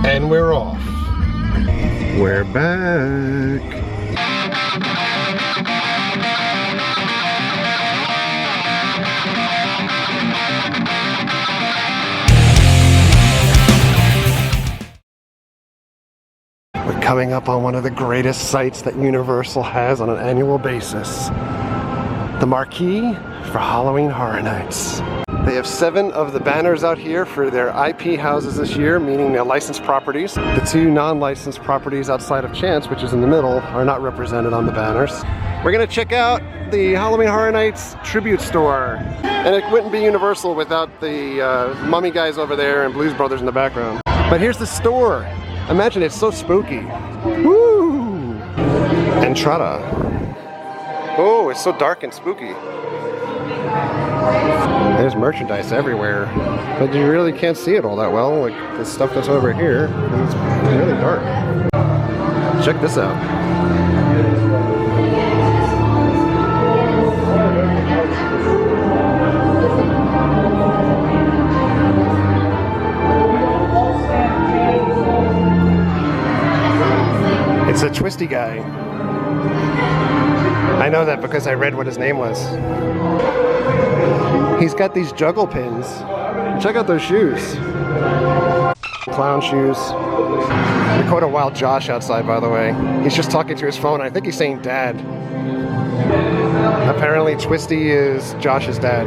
And we're off. We're back. We're coming up on one of the greatest sights that Universal has on an annual basis. The marquee for Halloween Horror Nights. They have 7 of the banners out here for their IP houses this year, meaning their licensed properties. The 2 non-licensed properties outside of Chance, which is in the middle, are not represented on the banners. We're gonna check out the Halloween Horror Nights tribute store. And it wouldn't be Universal without the Mummy guys over there and Blues Brothers in the background. But here's the store. Imagine, it's so spooky. Woo! Entrada. Oh, it's so dark and spooky. There's merchandise everywhere, but you really can't see it all that well, like the stuff that's over here, because it's really dark. Check this out. It's a twisty guy. I know that because I read what his name was. He's got these juggle pins. Check out those shoes. Clown shoes. We caught a wild Josh outside, by the way. He's just talking to his phone. I think he's saying dad. Apparently Twisty is Josh's dad.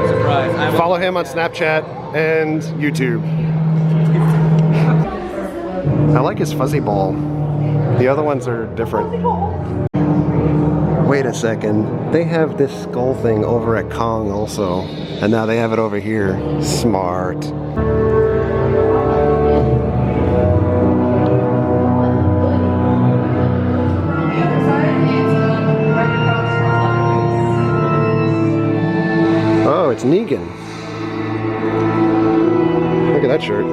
Surprise. Follow him on Snapchat and YouTube. I like his fuzzy ball. The other ones are different. Wait a second, they have this skull thing over at Kong also, and now they have it over here. Smart. Oh, it's Negan. Look at that shirt.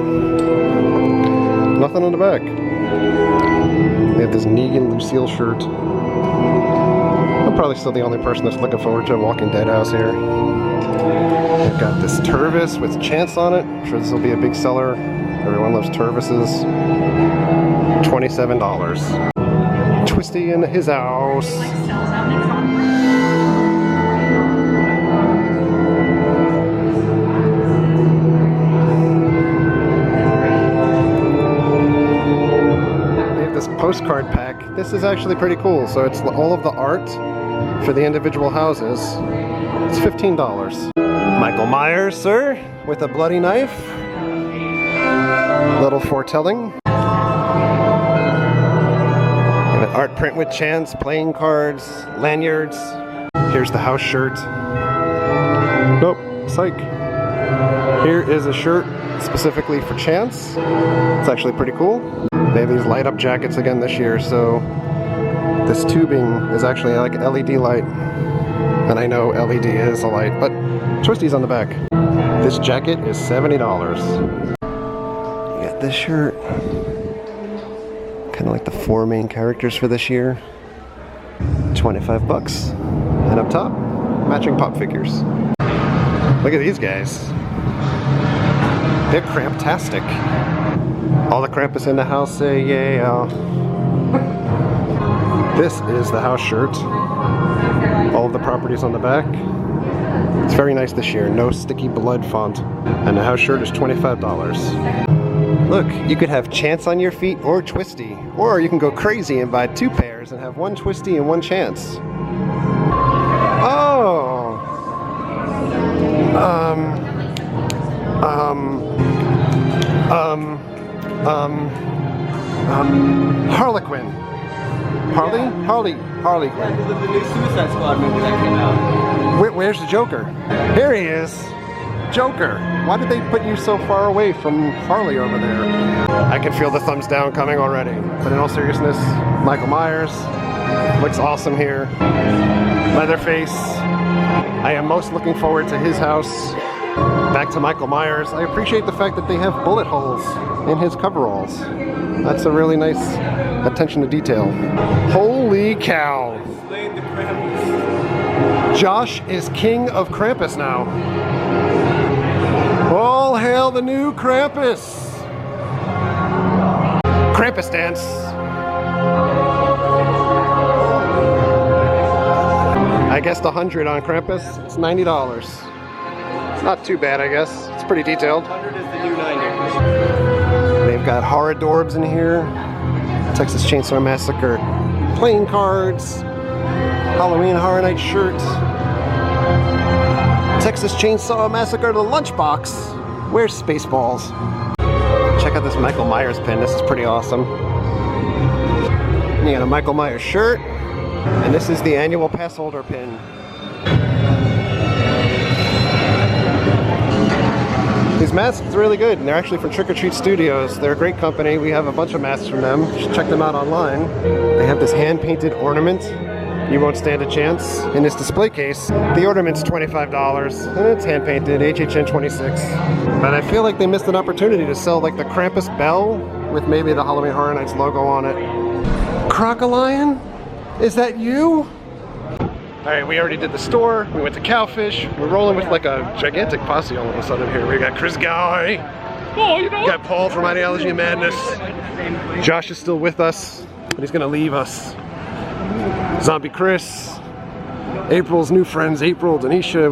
Nothing on the back. They have this Negan Lucille shirt. I'm probably still the only person that's looking forward to a Walking Dead house here. They've got this Tervis with Chance on it. I'm sure this will be a big seller. Everyone loves Tervises. $27. Twisty in his house. They have this postcard pack. This is actually pretty cool. So it's all of the art for the individual houses. It's $15. Michael Myers, sir, with a bloody knife. Little foretelling. And an art print with Chance, playing cards, lanyards. Here's the house shirt. Nope, psych. Here is a shirt specifically for Chance. It's actually pretty cool. They have these light up jackets again this year, so this tubing is actually like LED light. And I know LED is a light, but Twisty's on the back. This jacket is $70. You got this shirt. Kind of like the 4 main characters for this year. 25 bucks. And up top, matching pop figures. Look at these guys. They're Kramptastic. All the Krampus in the house say yeah. This is the house shirt. All of the properties on the back. It's very nice this year. No sticky blood font. And the house shirt is $25. Look, you could have Chance on your feet or Twisty. Or you can go crazy and buy 2 pairs and have 1 Twisty and 1 Chance. Oh! Harlequin. Harley Quinn. The new Suicide Squad movie that came out. Where's the Joker? Here he is. Joker. Why did they put you so far away from Harley over there? I can feel the thumbs down coming already. But in all seriousness, Michael Myers looks awesome here. Leatherface. I am most looking forward to his house. Back to Michael Myers. I appreciate the fact that they have bullet holes in his coveralls. That's a really nice attention to detail. Holy cow! Josh is king of Krampus now. All hail the new Krampus! Krampus dance. I guessed 100 on Krampus. It's $90. It's not too bad, I guess. It's pretty detailed. 100 is the new 90. They've got horror dorbs in here. Texas Chainsaw Massacre playing cards. Halloween Horror Night shirt. Texas Chainsaw Massacre the lunchbox. Where's Spaceballs? Check out this Michael Myers pin. This is pretty awesome. You got a Michael Myers shirt. And this is the annual pass holder pin. These masks are really good, and they're actually from Trick or Treat Studios. They're a great company. We have a bunch of masks from them. You should check them out online. They have this hand-painted ornament. You won't stand a chance. In this display case, the ornament's $25, and it's hand-painted, HHN 26. But I feel like they missed an opportunity to sell like the Krampus bell with maybe the Halloween Horror Nights logo on it. Crocolion? Is that you? Alright, we already did the store, we went to Cowfish, we're rolling with like a gigantic posse all of a sudden here. We got Chris Guy, we got Paul from Ideology of Madness, Josh is still with us, but he's gonna leave us. Zombie Chris, April's new friends, April, Denisha,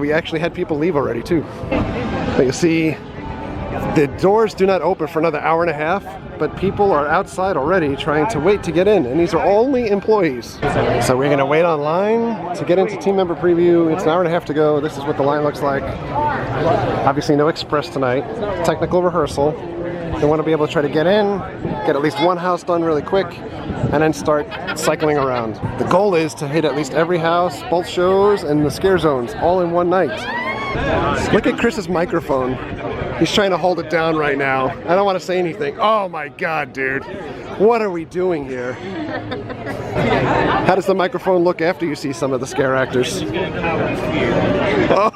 we actually had people leave already too. But you see, the doors do not open for another hour and a half, but people are outside already trying to wait to get in, and these are only employees. So we're gonna wait online to get into team member preview. It's an hour and a half to go. This is what the line looks like. Obviously no express tonight. Technical rehearsal. They want to be able to try to get in, get at least one house done really quick, and then start cycling around. The goal is to hit at least every house, both shows, and the scare zones all in one night. Look at Chris's microphone. He's trying to hold it down right now. I don't want to say anything. Oh my God, dude. What are we doing here? How does the microphone look after you see some of the scare actors? Oh!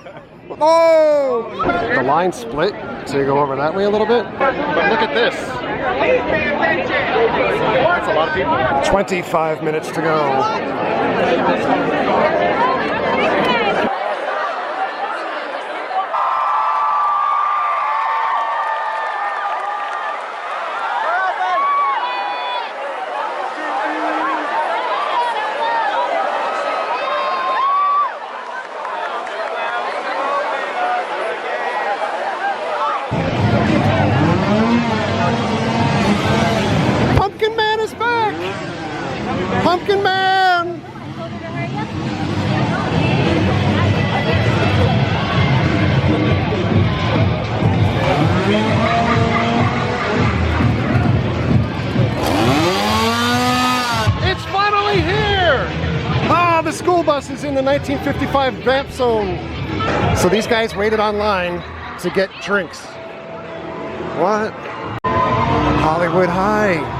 Oh! The line split, so you go over that way a little bit. But look at this. That's a lot of people. 25 minutes to go. Pumpkin Man is back! Pumpkin Man! It's finally here! Ah, the school bus is in the 1955 vamp zone. So these guys waited online to get drinks. What? Hollywood High.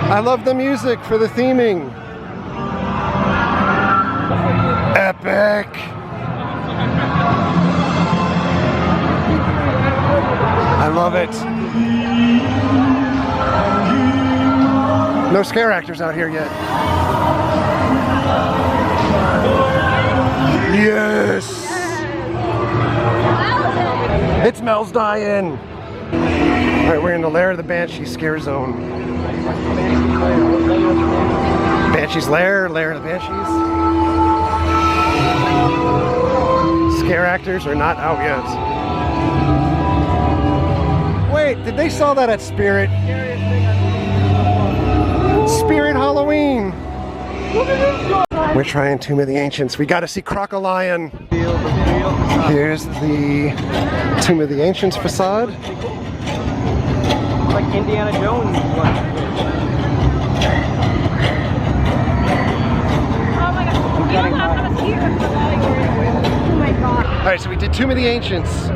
I love the music for the theming. Epic. I love it. No scare actors out here yet. Yes. It's Mel's dying. All right, we're in the Lair of the Banshee scare zone. Banshee's Lair, Lair of the Banshees. Scare actors are not out yet. Wait, did they sell that at Spirit? Spirit Halloween. We're trying Tomb of the Ancients. We gotta see Crocolion. Here's the Tomb of the Ancients facade. Like Indiana Jones. Oh my God. You don't have a tear. Oh my God. All right, so we did Tomb of the Ancients.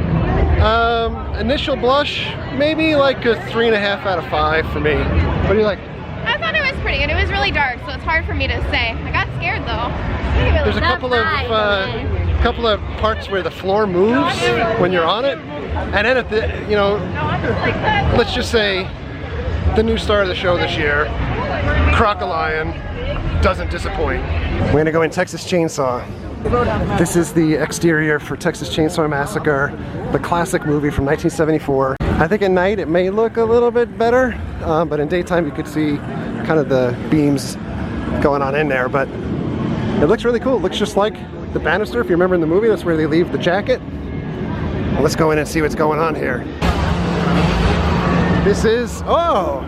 Initial blush, maybe like a 3.5 out of 5 for me. What do you like? I thought it was pretty good. It was really dark, so it's hard for me to say. I got scared though. There's a couple of parts where the floor moves when you're on it, and then at the, you know, let's just say the new star of the show this year, Crocolion, doesn't disappoint. We're gonna go in Texas Chainsaw. This is the exterior for Texas Chainsaw Massacre, the classic movie from 1974. I think at night it may look a little bit better, but in daytime you could see kind of the beams going on in there, but it looks really cool. It looks just like the banister. If you remember in the movie, that's where they leave the jacket. Well, let's go in and see what's going on here. This is, oh,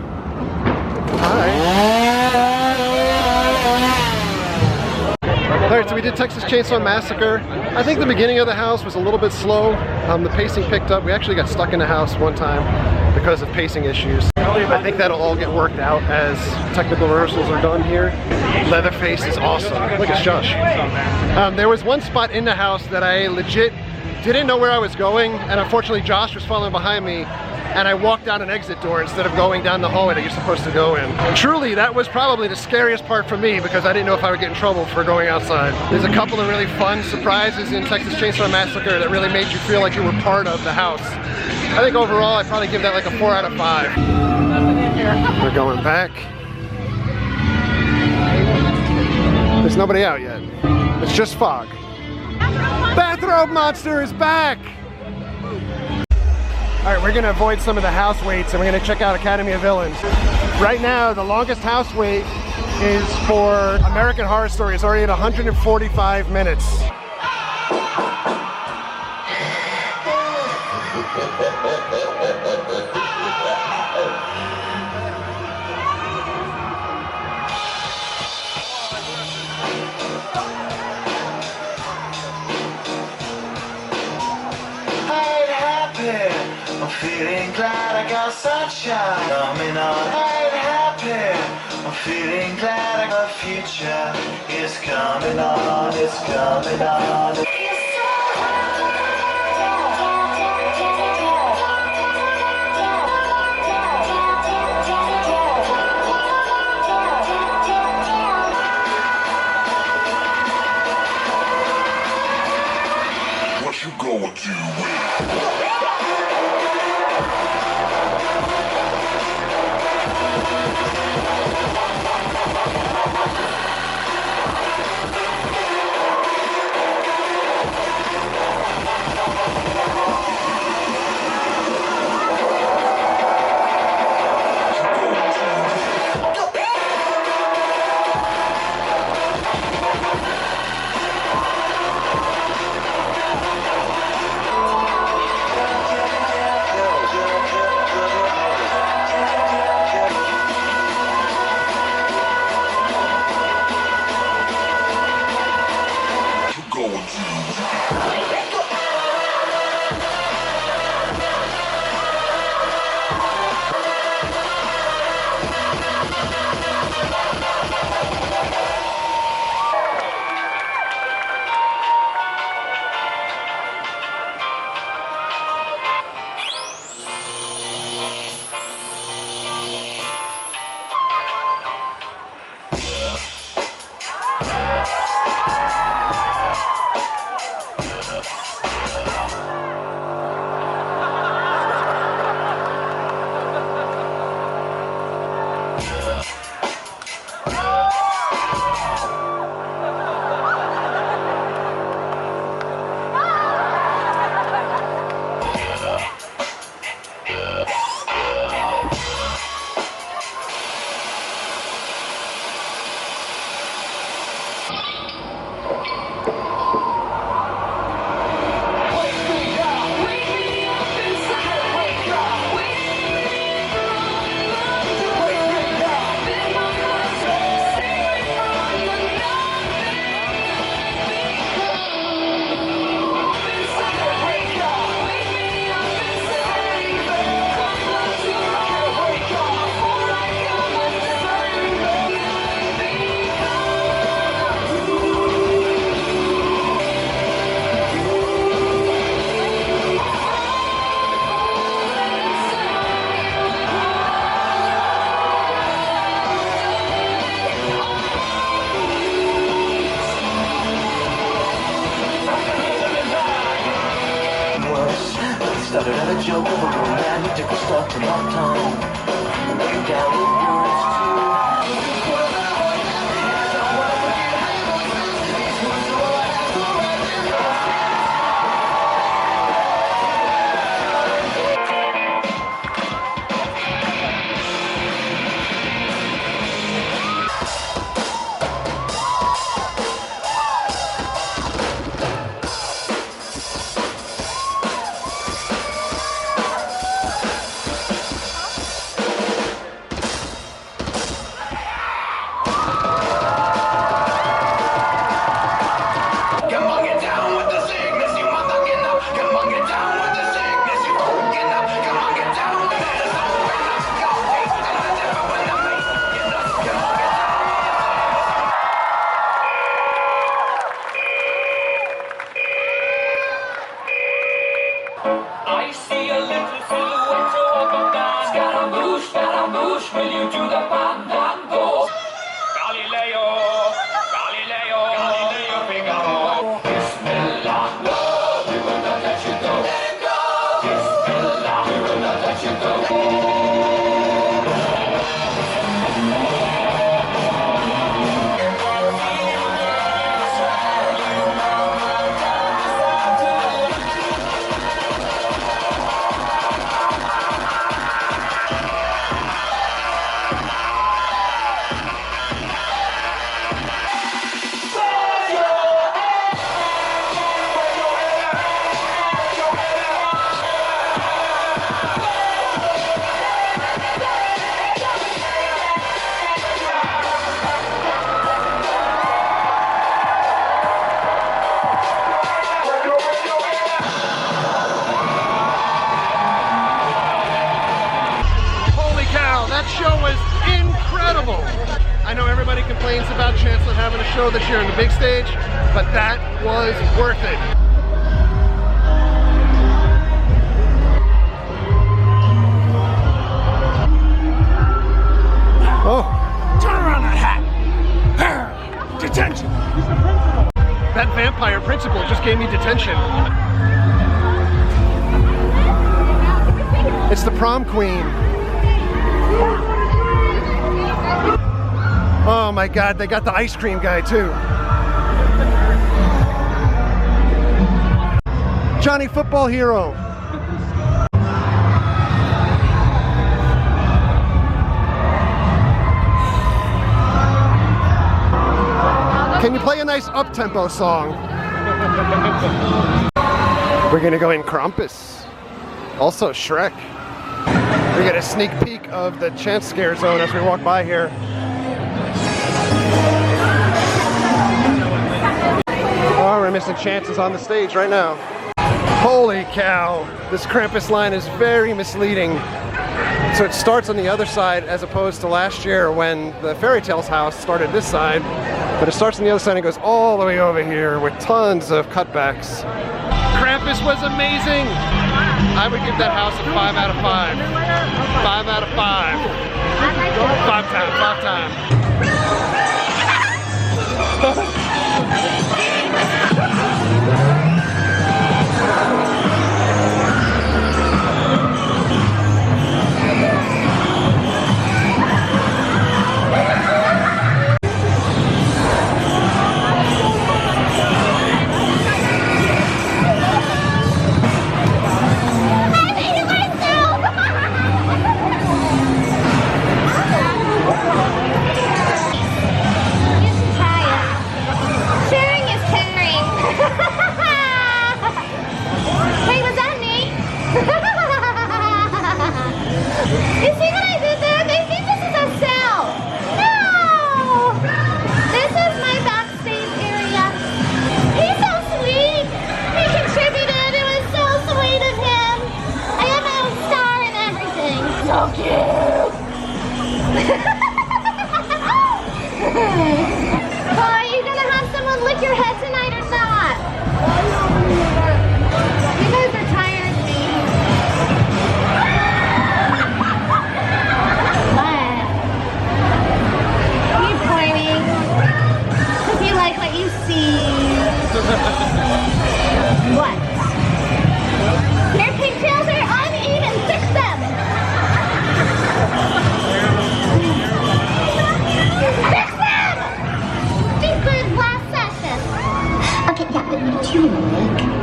Alright, so we did Texas Chainsaw Massacre. I think the beginning of the house was a little bit slow. The pacing picked up. We actually got stuck in the house one time because of pacing issues. I think that'll all get worked out as technical rehearsals are done here. Leatherface is awesome. Look at Josh. There was one spot in the house that I legit didn't know where I was going, and unfortunately Josh was following behind me, and I walked down an exit door instead of going down the hallway that you're supposed to go in. Truly, that was probably the scariest part for me because I didn't know if I would get in trouble for going outside. There's a couple of really fun surprises in Texas Chainsaw Massacre that really made you feel like you were part of the house. I think overall, I'd probably give that like a 4 out of 5. We're going back. There's nobody out yet. It's just fog. Bathrobe monster is back! Alright, we're gonna avoid some of the house waits and we're gonna check out Academy of Villains. Right now, the longest house wait is for American Horror Story. It's already at 145 minutes. I'm feeling glad I got sunshine coming on. Ain't happy. I'm feeling glad the future is coming on. It's coming on. What you going to with? Started out a joke of a romantic stuff in my tongue. Laid down with words too. push, will you do the fandango? Galileo, Galileo, Galileo Figaro. Bismillah, no, we will not let you go. Bismillah, we will not let you go. I know everybody complains about Chancellor having a show this year on the big stage, but that was worth it. Oh. Turn around that hat. Detention. That vampire principal just gave me detention. It's the prom queen. Oh my God, they got the ice cream guy too. Johnny Football Hero. Can you play a nice up-tempo song? We're gonna go in Krampus. Also Shrek. We get a sneak peek of the chance scare zone as we walk by here. Oh, we're missing chances on the stage right now. Holy cow, this Krampus line is very misleading. So it starts on the other side as opposed to last year when the Fairy Tales house started this side. But it starts on the other side and goes all the way over here with tons of cutbacks. Krampus was amazing. I would give that house a 5 out of 5. 5 out of 5. 5 times, 5 times.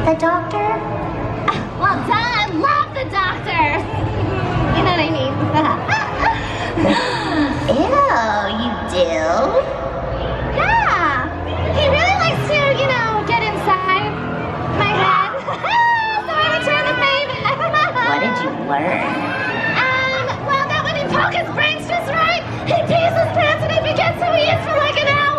The doctor? Well, duh, I love the doctor. You know what I mean? Ew, you do? Yeah. He really likes to, you know, get inside my head. So I return the favor. What did you learn? Well, that when he pokes his brains just right, he pees his pants and he begins to eat for like an hour.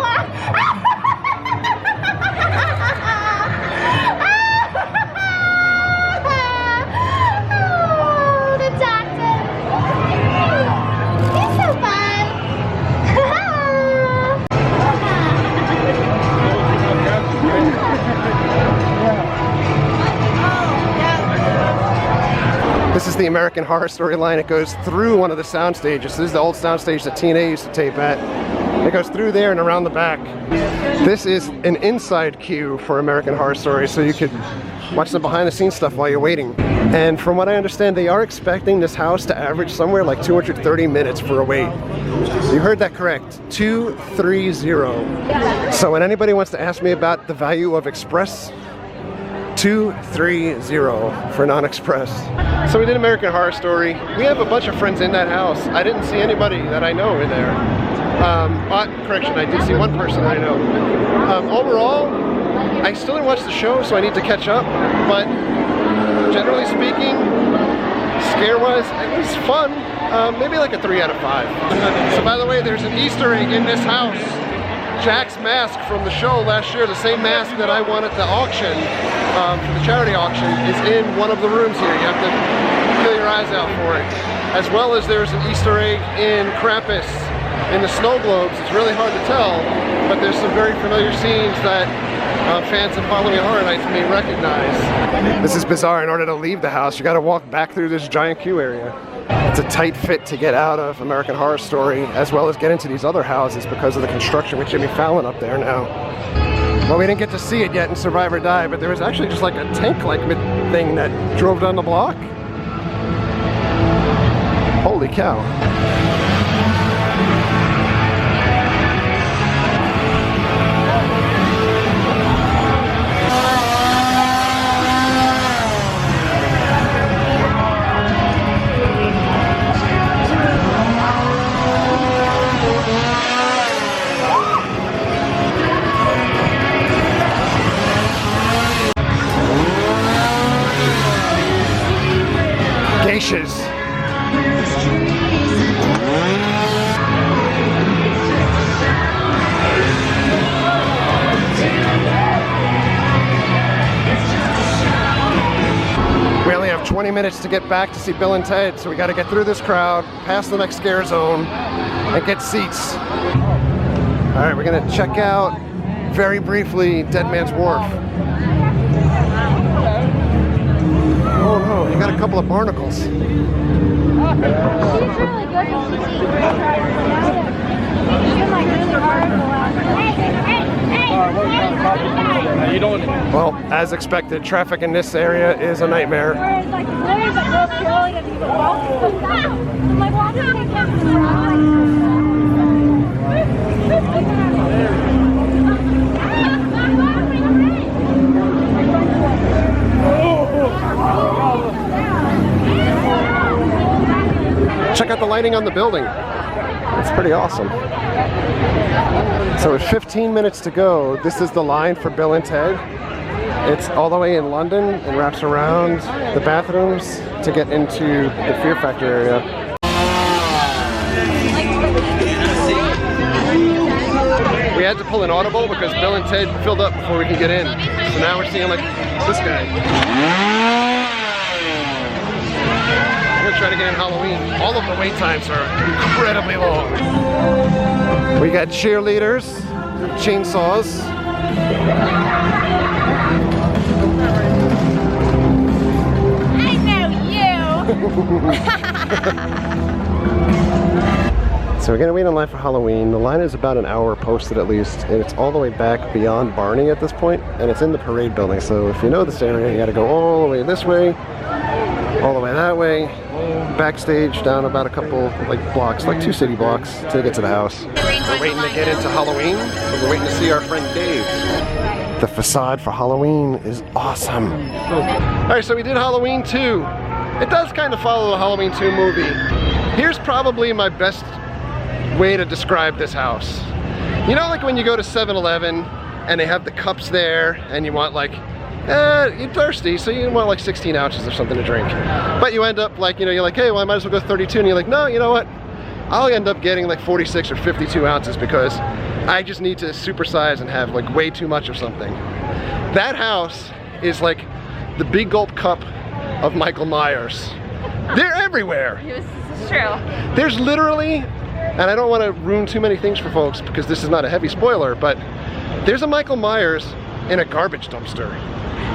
This is the American Horror Story line. It goes through one of the sound stages. This is the old sound stage that TNA used to tape at. It goes through there and around the back. This is an inside queue for American Horror Story, so you could watch some behind the scenes stuff while you're waiting. And from what I understand, they are expecting this house to average somewhere like 230 minutes for a wait. You heard that correct, 230. So when anybody wants to ask me about the value of Express, 230 for non-express. So we did American Horror Story. We have a bunch of friends in that house. I didn't see anybody that I know in there. Correction, I did see one person I know. Overall, I still didn't watch the show, so I need to catch up. But generally speaking, scare-wise, it was fun. Maybe like a 3 out of 5. So by the way, there's an Easter egg in this house. Jack's mask from the show last year, the same mask that I won at the auction, for the charity auction, is in one of the rooms here. You have to peel your eyes out for it. As well as there's an Easter egg in Krampus in the snow globes. It's really hard to tell, but there's some very familiar scenes that fans of Halloween Horror Nights may recognize. This is bizarre. In order to leave the house, you got to walk back through this giant queue area. It's a tight fit to get out of American Horror Story, as well as get into these other houses because of the construction with Jimmy Fallon up there now. Well, we didn't get to see it yet in Survive or Die, but there was actually just like a tank-like thing that drove down the block. Holy cow. Geishas. We only have 20 minutes to get back to see Bill and Ted, so we got to get through this crowd, past the next scare zone, and get seats. All right, we're gonna check out very briefly Dead Man's Wharf. Oh no, you got a couple of barnacles. She's really good at She's like really hard. Well, as expected, traffic in this area is a nightmare. Check out the lighting on the building. It's pretty awesome. So with 15 minutes to go, this is the line for Bill and Ted. It's all the way in London and wraps around the bathrooms to get into the Fear Factor area. We had to pull an audible because Bill and Ted filled up before we could get in. So now we're seeing like this guy. I'm gonna try to get in Halloween. All of the wait times are incredibly long. We got cheerleaders, chainsaws. I know you. So we're gonna wait in line for Halloween. The line is about an hour posted at least, and it's all the way back beyond Barney at this point, and it's in the parade building. So if you know this area, you gotta go all the way this way, all the way that way, backstage down about a couple like blocks, like 2 city blocks to get to the house. We're waiting to get into Halloween, but we're waiting to see our friend Dave. The facade for Halloween is awesome. Alright, so we did Halloween 2. It does kind of follow the Halloween 2 movie. Here's probably my best way to describe this house. You know, like when you go to 7-Eleven and they have the cups there and you want like, you're thirsty, so you want like 16 ounces or something to drink. But you end up like, you know, you're like, hey, well I might as well go 32, and you're like, no, you know what? I'll end up getting like 46 or 52 ounces because I just need to supersize and have like way too much of something. That house is like the big gulp cup of Michael Myers. They're everywhere. This is true. There's literally, and I don't want to ruin too many things for folks because this is not a heavy spoiler, but there's a Michael Myers in a garbage dumpster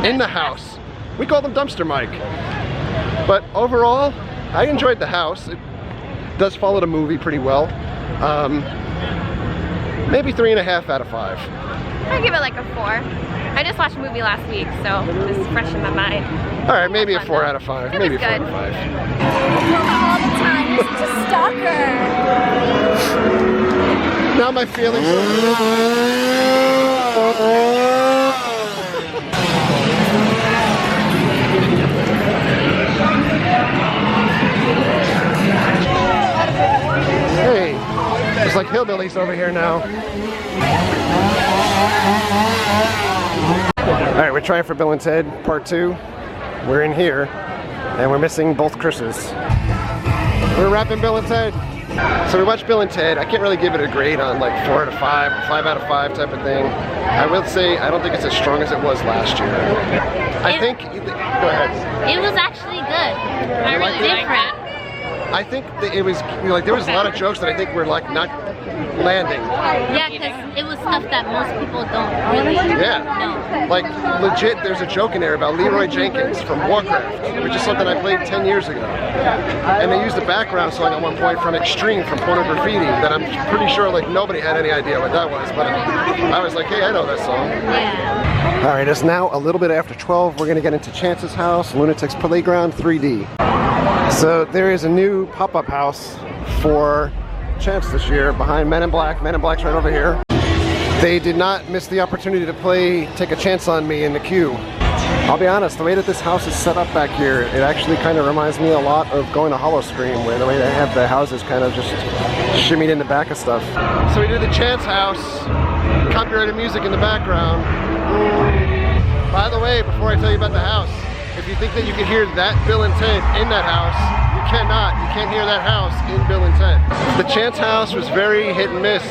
in the house. We call them Dumpster Mike. But overall, I enjoyed the house. It does follow the movie pretty well. Maybe 3.5 out of 5. I give it like a 4. I just watched a movie last week, so it's fresh in my mind. All right, maybe a 4 out of 5. It Maybe was 4 good. out of 5. All the time. You're such a stalker. Now my feelings. Hey, there's like hillbillies over here now. All right, we're trying for Bill and Ted Part 2. We're in here, and we're missing both Chris's. We're wrapping Bill and Ted. So we watched Bill and Ted. I can't really give it a grade on like 4 out of 5 or 5 out of 5 type of thing. I will say I don't think it's as strong as it was last year. I think, go ahead. It was actually good. I really Different. like that. I think that it was, like, there was a lot of jokes that I think were like not landing. Yeah, because it was stuff that most people don't really Yeah. know. Like, legit, there's a joke in there about Leroy Jenkins from Warcraft, which is something I played 10 years ago. And they used the background song at one point from Extreme from Porno Graffiti that I'm pretty sure like nobody had any idea what that was, but I was like, hey, I know that song. Yeah. All right, it's now a little bit after 12. We're gonna get into Chance's house, Lunatic's Playground 3D. So there is a new pop-up house for Chance this year behind Men in Black. Men in Black's right over here. They did not miss the opportunity to play Take a Chance on Me in the queue. I'll be honest, the way that this house is set up back here, it actually kind of reminds me a lot of going to Hollow Scream, where the way they have the houses kind of just shimmied in the back of stuff. So we did the Chance house, copyrighted music in the background. By the way, before I tell you about the house, if you think that you can hear that Bill and Ted in that house, you cannot. You can't hear that house in Bill and Ted. The Chance house was very hit and miss.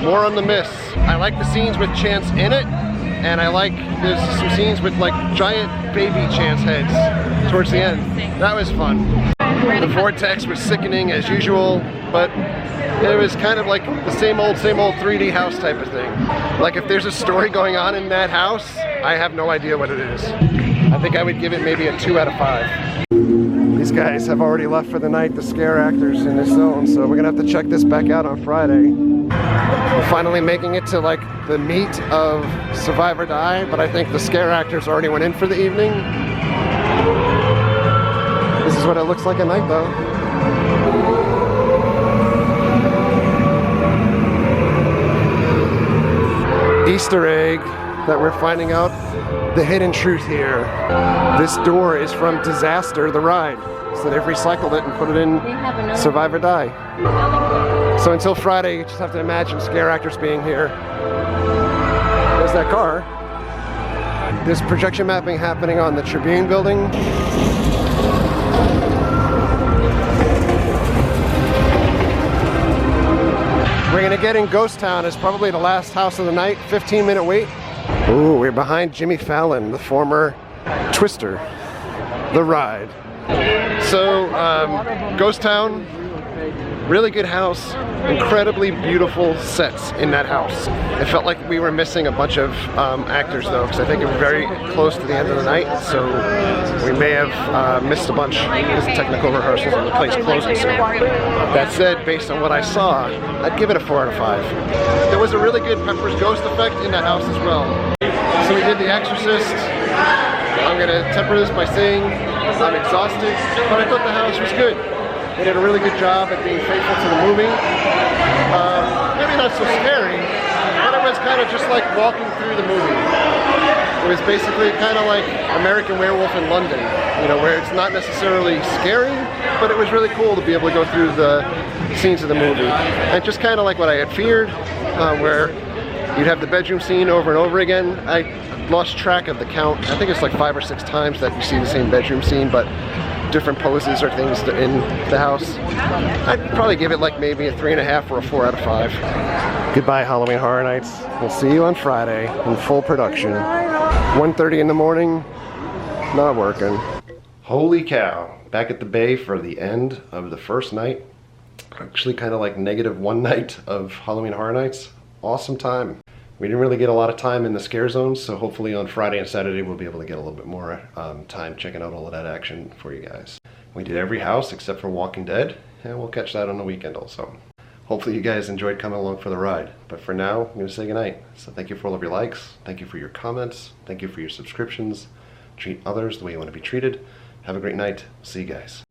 More on the miss. I like the scenes with Chance in it, and I like there's some scenes with like giant baby Chance heads towards the end. That was fun. The vortex was sickening as usual, but it was kind of like the same old 3D house type of thing. Like if there's a story going on in that house, I have no idea what it is. I think I would give it maybe a 2 out of 5. These guys have already left for the night, the scare actors in this zone, so we're gonna have to check this back out on Friday. We're finally making it to like the meat of Survive or Die, but I think the scare actors already went in for the evening. This is what it looks like at night though. Easter egg that we're finding out the hidden truth here. This door is from Disaster, the ride. So they've recycled it and put it in Survive or Die. So until Friday, you just have to imagine scare actors being here. There's that car. There's projection mapping happening on the Tribune building. We're gonna get in Ghost Town. It's probably the last house of the night, 15-minute wait. Ooh, we're behind Jimmy Fallon, the former Twister, the ride. So, Ghost Town, really good house, incredibly beautiful sets in that house. It felt like we were missing a bunch of actors though, because I think it was very close to the end of the night, so we may have missed a bunch because of technical rehearsals and the place closing soon. That said, based on what I saw, I'd give it a 4 out of 5. There was a really good Pepper's Ghost effect in that house as well. So we did The Exorcist. I'm gonna temper this by saying I'm exhausted, but I thought the house was good. They did a really good job at being faithful to the movie. Maybe not so scary, but it was kind of just like walking through the movie. It was basically kind of like American Werewolf in London, you know, where it's not necessarily scary, but it was really cool to be able to go through the scenes of the movie. And just kind of like what I had feared, where you'd have the bedroom scene over and over again. I lost track of the count. I think it's like 5 or 6 times that you see the same bedroom scene, but different poses or things in the house. I'd probably give it like maybe a 3.5 or a 4 out of 5. Goodbye, Halloween Horror Nights. We'll see you on Friday in full production. 1:30 in the morning, not working. Holy cow. Back at the Bay for the end of the first night. Actually kind of like -1 night of Halloween Horror Nights. Awesome time. We didn't really get a lot of time in the scare zones, so hopefully on Friday and Saturday we'll be able to get a little bit more time checking out all of that action for you guys. We did every house except for Walking Dead, and we'll catch that on the weekend also. Hopefully you guys enjoyed coming along for the ride. But for now, I'm going to say goodnight. So thank you for all of your likes. Thank you for your comments. Thank you for your subscriptions. Treat others the way you want to be treated. Have a great night. See you guys.